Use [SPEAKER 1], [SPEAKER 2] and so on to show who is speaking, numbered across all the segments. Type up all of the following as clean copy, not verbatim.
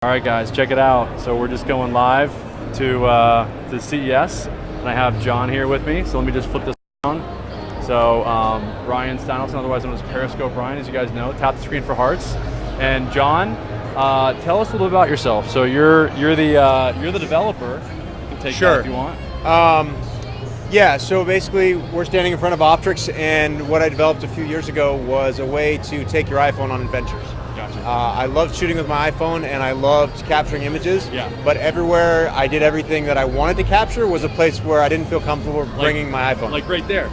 [SPEAKER 1] All right, guys, check it out. So we're just going live to CES, and I have John here with me. So let me just flip this around. So RyanSteinolfson, otherwise known as Periscope Ryan, as you guys know. Tap the screen for hearts. And John, tell us a little bit about yourself. So you're the developer. You can take that if you want.
[SPEAKER 2] Yeah, so basically we're standing in front of Optrix, and what I developed a few years ago was a way to take your iPhone on adventures.
[SPEAKER 1] Gotcha.
[SPEAKER 2] I loved shooting with my iPhone, and I loved capturing images.
[SPEAKER 1] Yeah.
[SPEAKER 2] But everywhere I did everything that I wanted to capture was a place where I didn't feel comfortable bringing my iPhone.
[SPEAKER 1] Like right there,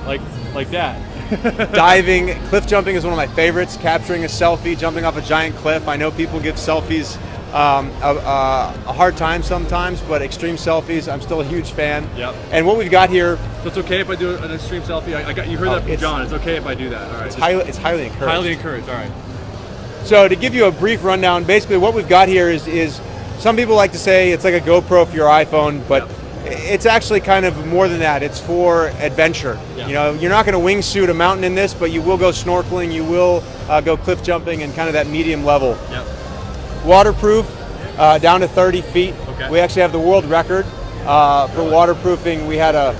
[SPEAKER 1] like that.
[SPEAKER 2] Diving, cliff jumping is one of my favorites. Capturing a selfie, jumping off a giant cliff. I know people give selfies a hard time sometimes, but extreme selfies, I'm still a huge fan.
[SPEAKER 1] Yep.
[SPEAKER 2] And what we've got here.
[SPEAKER 1] So it's okay if I do an extreme selfie? You heard that from John. It's okay if I do that. All right.
[SPEAKER 2] It's highly encouraged.
[SPEAKER 1] Highly encouraged. All right.
[SPEAKER 2] So to give you a brief rundown, basically what we've got here is some people like to say it's like a GoPro for your iPhone, but it's actually kind of more than that. It's for adventure. You know, you're not going to wingsuit a mountain in this, but you will go snorkeling, you will go cliff jumping, and kind of that medium level.
[SPEAKER 1] Yep.
[SPEAKER 2] Waterproof, down to 30 feet.
[SPEAKER 1] Okay.
[SPEAKER 2] We actually have the world record for waterproofing. We had a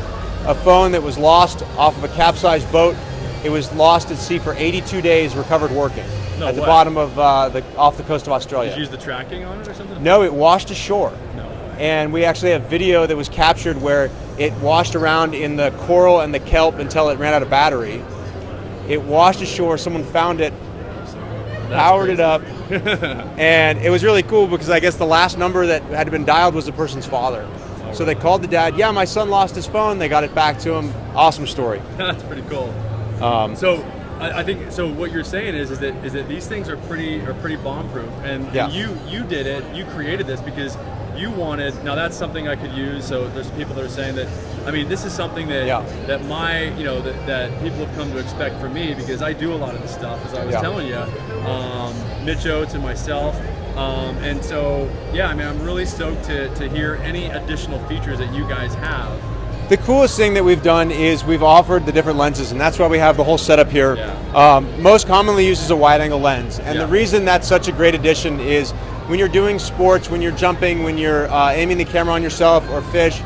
[SPEAKER 2] phone that was lost off of a capsized boat. It was lost at sea for 82 days, recovered working. At the bottom of off the coast of Australia.
[SPEAKER 1] Did you use the tracking on it or something?
[SPEAKER 2] No, it washed ashore.
[SPEAKER 1] No way.
[SPEAKER 2] And we actually have video that was captured where it washed around in the coral and the kelp until it ran out of battery. It washed ashore, someone found it, powered it up, and it was really cool because I guess the last number that had been dialed was the person's father. So they called the dad, yeah, my son lost his phone, they got it back to him. Awesome story.
[SPEAKER 1] That's pretty cool. So I think so. What you're saying is that these things are pretty bomb-proof, and you did it. You created this because you wanted. Now that's something I could use. So there's people that are saying that. I mean, this is something that that that people have come to expect from me because I do a lot of this stuff, as I was telling you, Mitch Oates and myself. And so I mean, I'm really stoked to hear any additional features that you guys have.
[SPEAKER 2] The coolest thing that we've done is we've offered the different lenses, and that's why we have the whole setup here. Most commonly used is a wide-angle lens, and the reason that's such a great addition is when you're doing sports, when you're jumping, when you're aiming the camera on yourself or fish,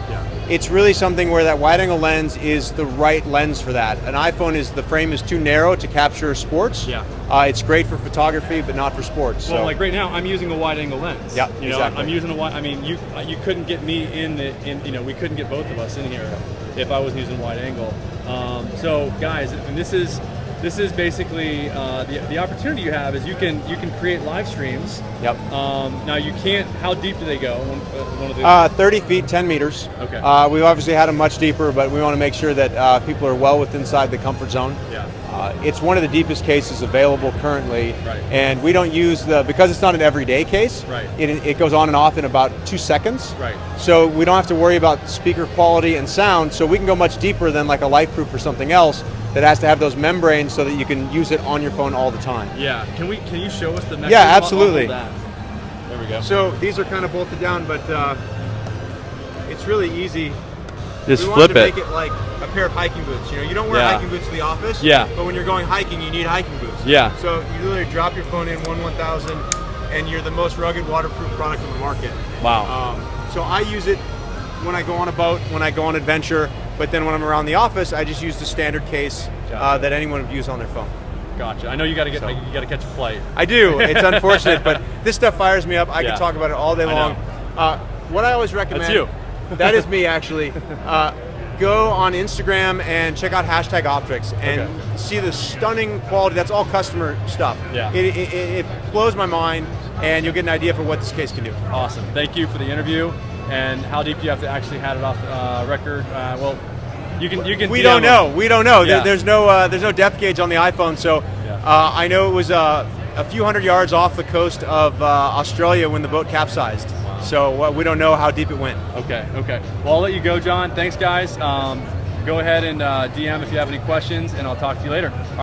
[SPEAKER 2] it's really something where that wide-angle lens is the right lens for that. An iPhone the frame is too narrow to capture sports. It's great for photography, but not for sports.
[SPEAKER 1] Well, like right now, I'm using a wide-angle lens.
[SPEAKER 2] Yeah,
[SPEAKER 1] you know,
[SPEAKER 2] exactly.
[SPEAKER 1] I'm using a wide. I mean, you couldn't get me we couldn't get both of us in here if I wasn't using wide angle. So, guys, and this is basically the opportunity you have is you can create live streams.
[SPEAKER 2] Yep.
[SPEAKER 1] Now you can't. How deep do they go? One of the
[SPEAKER 2] 30 feet, 10 meters.
[SPEAKER 1] Okay.
[SPEAKER 2] We've obviously had them much deeper, but we want to make sure that people are well inside the comfort zone.
[SPEAKER 1] Yeah.
[SPEAKER 2] It's one of the deepest cases available currently,
[SPEAKER 1] right.
[SPEAKER 2] And we don't use because it's not an everyday case.
[SPEAKER 1] Right.
[SPEAKER 2] It goes on and off in about 2 seconds.
[SPEAKER 1] Right.
[SPEAKER 2] So we don't have to worry about speaker quality and sound. So we can go much deeper than like a LifeProof or something else that has to have those membranes so that you can use it on your phone all the time.
[SPEAKER 1] Yeah. Can you show us the mechanism?
[SPEAKER 2] Yeah, absolutely.
[SPEAKER 1] There we go.
[SPEAKER 2] So these are kind of bolted down, but it's really easy.
[SPEAKER 1] Just
[SPEAKER 2] we
[SPEAKER 1] flip
[SPEAKER 2] wanted to
[SPEAKER 1] it.
[SPEAKER 2] make it like a pair of hiking boots. You know, you don't wear hiking boots to the office.
[SPEAKER 1] Yeah.
[SPEAKER 2] But when you're going hiking, you need hiking boots.
[SPEAKER 1] Yeah.
[SPEAKER 2] So you literally drop your phone in 1/1000, and you're the most rugged waterproof product on the market.
[SPEAKER 1] Wow.
[SPEAKER 2] So I use it when I go on a boat, when I go on adventure, but then when I'm around the office, I just use the standard case that anyone would use on their phone.
[SPEAKER 1] Gotcha. I know you got to catch a flight.
[SPEAKER 2] I do. It's unfortunate, but this stuff fires me up. I can talk about it all day long. What I always recommend.
[SPEAKER 1] That's you.
[SPEAKER 2] That is me, actually. Go on Instagram and check out #Optrix and see the stunning quality. That's all customer stuff.
[SPEAKER 1] Yeah.
[SPEAKER 2] It blows my mind, and you'll get an idea for what this case can do.
[SPEAKER 1] Awesome. Thank you for the interview. And how deep do you have to actually have it off record? Well, you can.
[SPEAKER 2] We don't know. We don't know.
[SPEAKER 1] Yeah.
[SPEAKER 2] There's no depth gauge on the iPhone, so I know it was a few hundred yards off the coast of Australia when the boat capsized. So we don't know how deep it went.
[SPEAKER 1] Okay. Well, I'll let you go, John. Thanks, guys. Go ahead and DM if you have any questions, and I'll talk to you later.